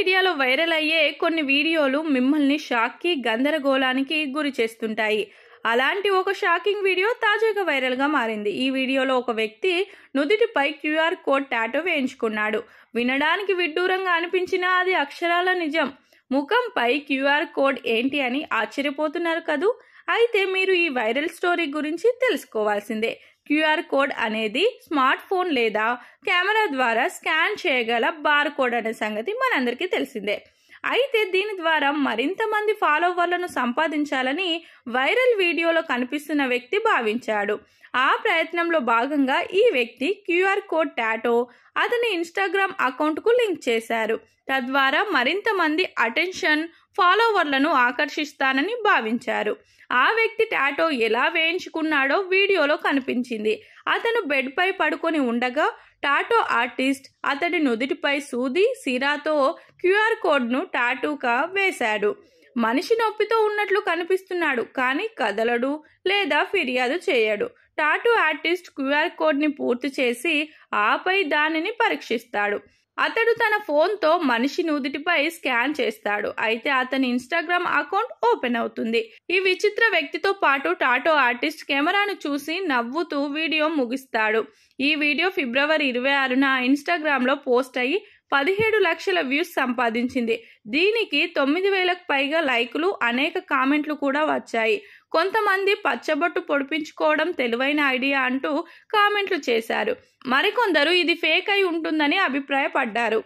మీడియాలో వైరల్ అయ్యే కొన్ని వీడియోలు మిమ్మల్ని షాక్కి గందరగోళానికి గురి చేస్తుంటాయి. అలాంటి ఒక షాకింగ్ వీడియో తాజాగా వైరల్గా మారింది. ఈ వీడియోలో ఒక వ్యక్తి నుదిటిపై QR కోడ్ టాటూ వేయించుకున్నాడు. వినడానికి విడ్డూరంగా అనిపించినా అది అక్షరాల నిజం. ముఖంపై QR కోడ్ ఏంటి అని ఆశ్చర్యపోతున్నారు కదూ? అయితే మీరు ఈ వైరల్ స్టోరీ గురించి తెలుసుకోవాల్సిందే. QR కోడ్ అనేది స్మార్ట్ ఫోన్ లేదా కెమెరా ద్వారా స్కాన్ చేయగల బార్ కోడ్ అనే సంగతి మనందరికీ తెలిసిందే. అయితే దీని ద్వారా మరింత మంది ఫాలోవర్లను సంపాదించాలని వైరల్ వీడియోలో కనిపిస్తున్న వ్యక్తి భావించాడు. ఆ ప్రయత్నంలో భాగంగా ఈ వ్యక్తి QR కోడ్ టాటూ అతని ఇన్స్టాగ్రామ్ అకౌంట్కు లింక్ చేశారు. తద్వారా మరింత మంది అటెన్షన్, ఫాలోవర్లను ఆకర్షిస్తానని భావించారు. ఆ వ్యక్తి టాటూ ఎలా వేయించుకున్నాడో వీడియోలో కనిపించింది. అతను బెడ్ పై పడుకొని ఉండగా టాటూ ఆర్టిస్ట్ అతడి నుదిటిపై సూది, సిరాతో QR కోడ్ను టాటూగా వేశాడు. మనిషి నొప్పితో ఉన్నట్లు కనిపిస్తున్నాడు, కానీ కదలడు లేదా ఫిర్యాదు చేయడు. టాటూ ఆర్టిస్ట్ QR కోడ్ని పూర్తి చేసి ఆపై దానిని పరీక్షిస్తాడు. అతడు తన ఫోన్తో మనిషి నుదిటిపై స్కాన్ చేస్తాడు. అయితే అతని ఇన్స్టాగ్రామ్ అకౌంట్ ఓపెన్ అవుతుంది. ఈ విచిత్ర వ్యక్తితో పాటు టాటూ ఆర్టిస్ట్ కెమెరాను చూసి నవ్వుతూ వీడియో ముగిస్తాడు. ఈ వీడియో ఫిబ్రవరి 26న ఇన్స్టాగ్రామ్లో పోస్ట్ అయ్యి 17 లక్షల వ్యూస్ సంపాదించింది. దీనికి 9,000కు పైగా లైకులు, అనేక కామెంట్లు కూడా వచ్చాయి. కొంతమంది పచ్చబొట్టు పొడిపించుకోవడం తెలివైన ఐడియా అంటూ కామెంట్లు చేశారు. మరికొందరు ఇది ఫేక్ అయి ఉంటుందని అభిప్రాయపడ్డారు.